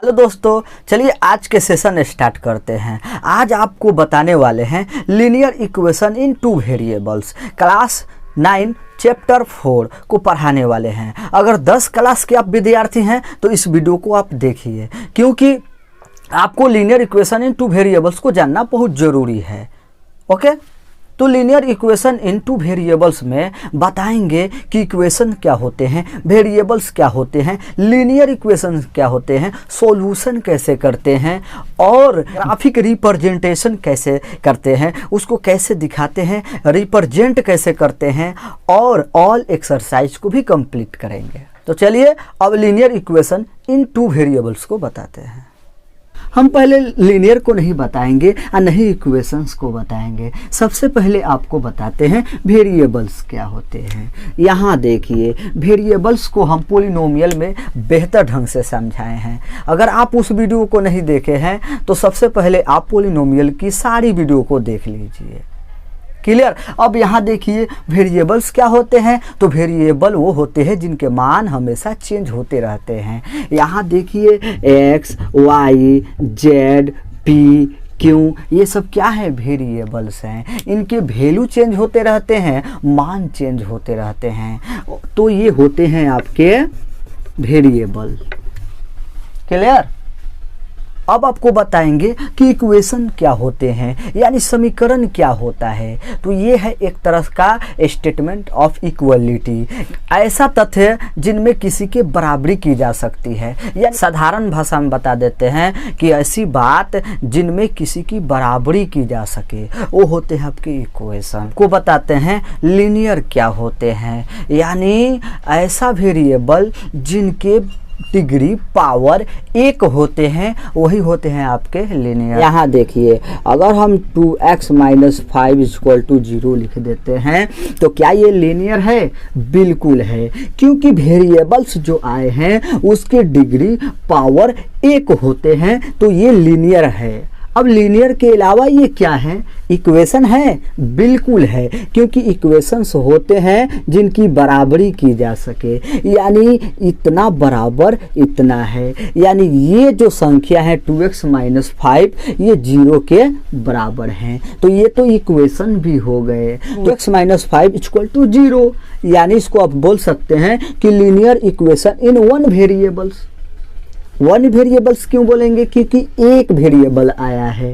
Hello दोस्तों, चलिए आज के सेशन स्टार्ट करते हैं। आज आपको बताने वाले हैं linear equation in two variables. Class 9 chapter 4 को पढ़ाने वाले हैं। अगर 10 क्लास के आप विद्यार्थी हैं तो इस वीडियो को आप देखिए, क्योंकि आपको linear equation in two variables को जानना बहुत ज़रूरी है। ओके, तो linear equation in two variables में बताएंगे कि इक्वेशन क्या होते हैं, वेरिएबल्स क्या होते हैं, लीनियर इक्वेशन क्या होते हैं, सॉल्यूशन कैसे करते हैं और ग्राफिक रिप्रेजेंटेशन कैसे करते हैं, उसको कैसे दिखाते हैं, रिप्रेजेंट कैसे करते हैं और ऑल एक्सरसाइज को भी कंप्लीट करेंगे। तो चलिए अब linear equation in two variables को बताते हैं। हम पहले लीनियर को नहीं बताएंगे और नहीं इक्वेशंस को बताएंगे। सबसे पहले आपको बताते हैं वेरिएबल्स क्या होते हैं। यहाँ देखिए, वेरिएबल्स को हम पॉलिनोमियल में बेहतर ढंग से समझाए हैं। अगर आप उस वीडियो को नहीं देखे हैं तो सबसे पहले आप पॉलिनोमियल की सारी वीडियो को देख लीजिए। क्लियर। अब यहाँ देखिए वेरिएबल्स क्या होते हैं। तो वेरिएबल वो होते हैं जिनके मान हमेशा चेंज होते रहते हैं। यहाँ देखिए X, Y, Z, P, Q, ये सब क्या है, वेरिएबल्स हैं। इनके वैल्यू चेंज होते रहते हैं, मान चेंज होते रहते हैं, तो ये होते हैं आपके वेरिएबल। क्लियर। अब आपको बताएंगे कि इक्वेशन क्या होते हैं, यानी समीकरण क्या होता है। तो ये है एक तरह का स्टेटमेंट ऑफ इक्वलिटी, ऐसा तथ्य जिनमें किसी के बराबरी की जा सकती है। या साधारण भाषा में बता देते हैं कि ऐसी बात जिनमें किसी की बराबरी की जा सके, वो होते हैं आपके इक्वेशन। को बताते हैं लीनियर क्या होते हैं, यानी ऐसा वेरिएबल जिनके डिग्री पावर 1 होते हैं, वही होते हैं आपके लीनियर। यहाँ देखिए, अगर हम 2x - 5 = 0 लिख देते हैं तो क्या ये लीनियर है? बिल्कुल है, क्योंकि वेरिएबल्स जो आए हैं उसके डिग्री पावर 1 होते हैं, तो ये लीनियर है। अब लीनियर के अलावा ये क्या है? इक्वेशन है? बिल्कुल है, क्योंकि इक्वेशंस होते हैं जिनकी बराबरी की जा सके, यानी इतना बराबर इतना है, यानी ये जो संख्या है 2x - 5 ये 0 के बराबर हैं, तो ये तो इक्वेशन भी हो गए। 2x - 5 = 0, यानी इसको आप बोल सकते हैं कि linear equation in one variables. One variables क्यों बोलेंगे? क्योंकि एक वेरिएबल आया है।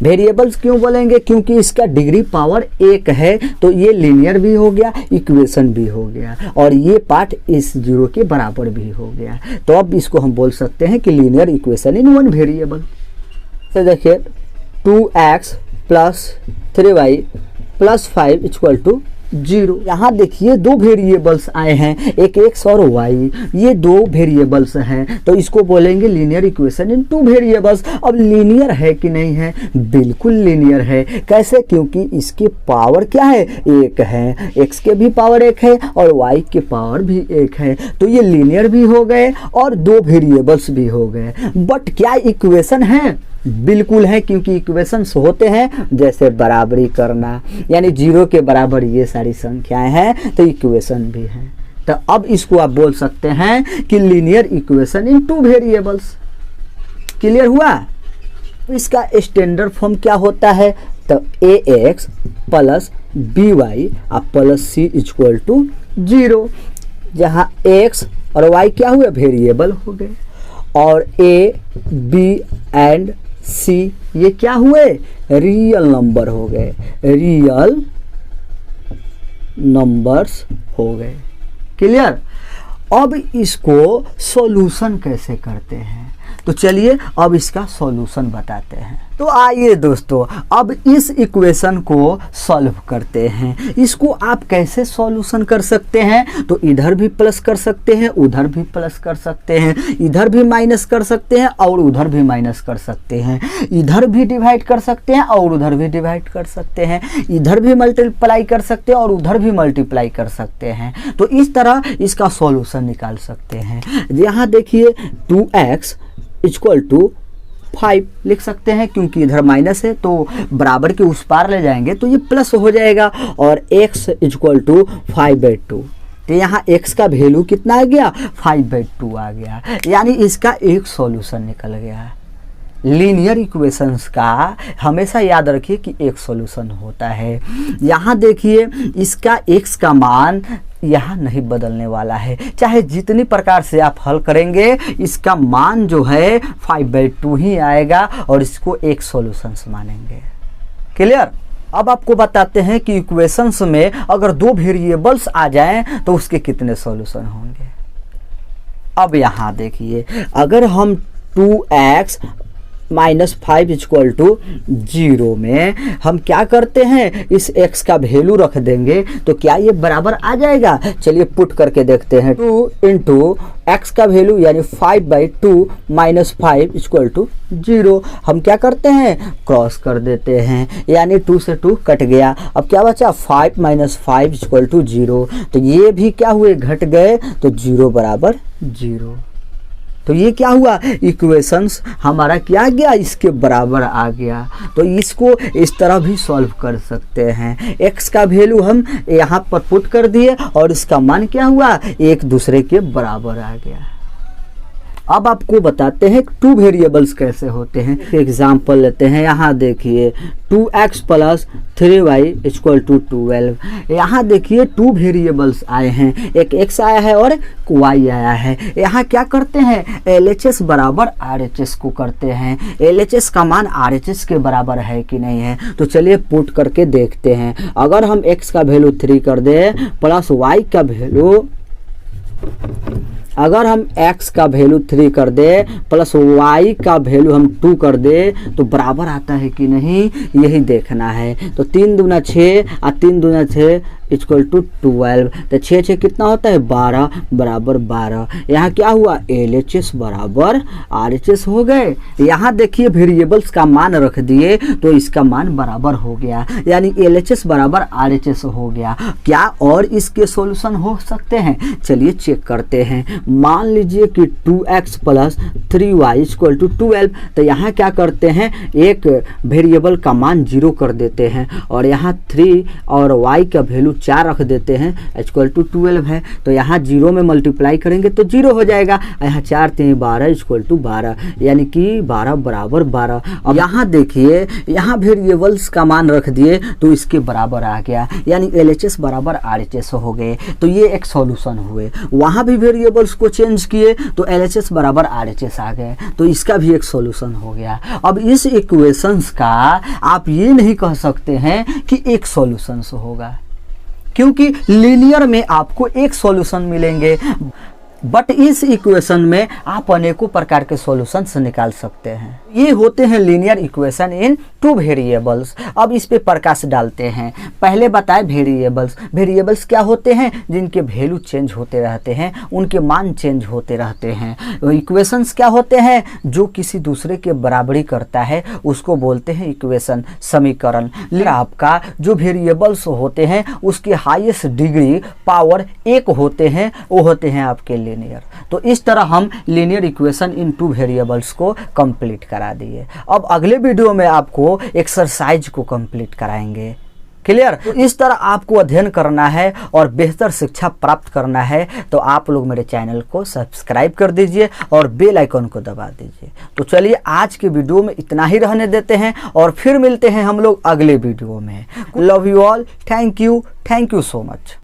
वेरिएबल्स क्यों बोलेंगे? क्योंकि इसका डिग्री पावर 1 है, तो ये लीनियर भी हो गया, इक्वेशन भी हो गया, और ये पार्ट इस 0 के बराबर भी हो गया। तो अब इसको हम बोल सकते हैं कि linear equation in one variable. तो देखिए 2x + 3y + 5 = 0। यहाँ देखिए दो वेरिएबल्स आए हैं, एक x और y, ये दो वेरिएबल्स हैं, तो इसको बोलेंगे linear equation in two variables. अब लीनियर है कि नहीं है? बिल्कुल लीनियर है। कैसे? क्योंकि इसके पावर क्या है? 1 है, x के भी पावर 1 है और y के पावर भी 1 है, तो ये लीनियर भी हो गए और दो वेरिएबल्स भी हो गए। बट क्या इक्वेशन है? बिल्कुल है, क्योंकि इक्वेशंस होते हैं जैसे बराबरी करना, यानी 0 के बराबर ये सारी संख्याएं हैं, तो इक्वेशन भी है। तो अब इसको आप बोल सकते हैं कि linear equation in two variables. Clear हुआ? इसका स्टैंडर्ड फॉर्म क्या होता है? तो ax + by + c = 0, जहाँ x और y क्या हुए? वेरिएबल हो गए, और a, b एंड c ये क्या हुए? रियल नंबर हो गए, रियल नंबर्स हो गए। क्लियर। अब इसको सॉल्यूशन कैसे करते हैं, तो चलिए अब इसका सॉल्यूशन बताते हैं। तो आइए दोस्तों, अब इस इक्वेशन को सॉल्व करते हैं। इसको आप कैसे सॉल्यूशन कर सकते हैं? तो इधर भी प्लस कर सकते हैं, उधर भी प्लस कर सकते हैं, इधर भी माइनस कर सकते हैं और उधर भी माइनस कर सकते हैं, इधर भी डिवाइड कर सकते हैं और उधर भी डिवाइड कर सकते हैं, इधर भी मल्टीप्लाई कर सकते हैं और उधर भी मल्टीप्लाई कर सकते हैं। तो इस तरह इसका सॉल्यूशन निकाल सकते हैं। यहाँ देखिए 2x = 5 लिख सकते हैं, क्योंकि इधर माइनस है तो बराबर के उस पार ले जाएंगे तो ये प्लस हो जाएगा, और x = 5/2। तो यहाँ x का वैल्यू कितना आ गया 5/2 आ गया, यानी इसका एक सॉल्यूशन निकल गया। लीनियर इक्वेशंस का हमेशा याद रखिए कि एक सॉल्यूशन होता है। यहाँ देखिए इसका x का मान यहाँ नहीं बदलने वाला है, चाहे जितनी प्रकार से आप हल करेंगे इसका मान जो है 5/2 ही आएगा और इसको एक सॉल्यूशन मानेंगे। क्लियर। अब आपको बताते हैं कि इक्वेशंस में अगर दो वेरिएबल्स आ जाएं तो उसके कितने सॉल्यूशन होंगे। अब यहाँ देखिए अगर हम 2x -5 = 0 में हम क्या करते हैं, इस x का वैल्यू रख देंगे तो क्या ये बराबर आ जाएगा। चलिए पुट करके देखते हैं। 2 × x का वैल्यू यानी 5/2 -5 = 0। हम क्या करते हैं, क्रॉस कर देते हैं, यानी 2 से 2 कट गया। अब क्या बचा 5 - 5 = 0। तो ये भी क्या हुए, घट गए, तो 0 = 0। तो ये क्या हुआ, इक्वेशंस हमारा क्या गया, इसके बराबर आ गया। तो इसको इस तरह भी सॉल्व कर सकते हैं। x का वैल्यू हम यहाँ पर पुट कर दिए और इसका मान क्या हुआ, एक दूसरे के बराबर आ गया। अब आपको बताते हैं टू वेरिएबल्स कैसे होते हैं। एग्जाम्पल लेते हैं। यहाँ देखिए 2x + 3y = 12। यहाँ देखिए टू वेरिएबल्स आए हैं, एक x आया है और y आया है। यहाँ क्या करते हैं, LHS = RHS को करते हैं। LHS का मान RHS के बराबर है कि नहीं है, तो चलिए पुट करके देखते हैं। अगर हम x का वैल्यू 3 कर दें प्लस y का वैल्यू, अगर हम x का वैल्यू 3 कर दे प्लस y का वैल्यू हम 2 कर दे तो बराबर आता है कि नहीं, यही देखना है। तो 3 दूना 6 और 3 दूना 6 = 12। तो 6 6 कितना होता है, 12 बराबर 12। यहाँ क्या हुआ, LHS = RHS हो गए। यहाँ देखिए वेरिएबल्स का मान रख दिए तो इसका मान बराबर हो गया, यानी LHS = RHS हो गया। क्या और इसके सॉल्यूशन हो सकते हैं, चलिए चेक करते हैं। मान लीजिए कि 2x + 3y = 12। तो यहाँ क्या करते हैं, एक वेरिएबल का मान 0 कर देते हैं और यहाँ 3 और y का वैल्यू 4 रख देते हैं, = 12 है। तो यहाँ 0 में मल्टीप्लाई करेंगे तो 0 हो जाएगा। यहाँ 4 3 12 = 12, यानी कि 12 बराबर 12। अब यहाँ देखिए, यहाँ वेरिएबल्स का मान रख दिए तो इसके बराबर आ गया, यानी LHS = RHS हो गए। तो ये एक सॉल्यूशन हुए। वहाँ भी वेरिएबल्स को चेंज किए तो LHS = RHS आ गए, तो इसका भी एक सॉल्यूशन हो गया। अब इस इक्वेशंस का आप ये नहीं कह सकते हैं कि एक सॉल्यूशन होगा, क्योंकि लीनियर में आपको एक सॉल्यूशन मिलेंगे, बट इस इक्वेशन में आप अनेकों प्रकार के सॉल्यूशंस निकाल सकते हैं। ये होते हैं linear equation in two variables. अब इस पे प्रकाश डालते हैं। पहले बताए वेरिएबल्स क्या होते हैं, जिनके वैल्यू चेंज होते रहते हैं, उनके मान चेंज होते रहते हैं। इक्वेशंस क्या होते हैं, जो किसी दूसरे के बराबरी करता है उसको बोलते हैं इक्वेशन, समीकरण। आपका जो वेरिएबल्स होते हैं उसके हाईएस्ट डिग्री पावर 1 होते हैं, वो होते हैं आपके लीनियर। तो इस तरह हम linear equation in two variables को कंप्लीट करा दिए। अब अगले वीडियो में आपको एक्सरसाइज को कंप्लीट कराएंगे। क्लियर। तो इस तरह आपको अध्ययन करना है और बेहतर शिक्षा प्राप्त करना है तो आप लोग मेरे चैनल को सब्सक्राइब कर दीजिए और बेल आइकन को दबा दीजिए। तो चलिए आज के वीडियो में इतना ही रहने देते हैं और फिर मिलते हैं हम लोग अगले वीडियो में। Love you all, thank you so much.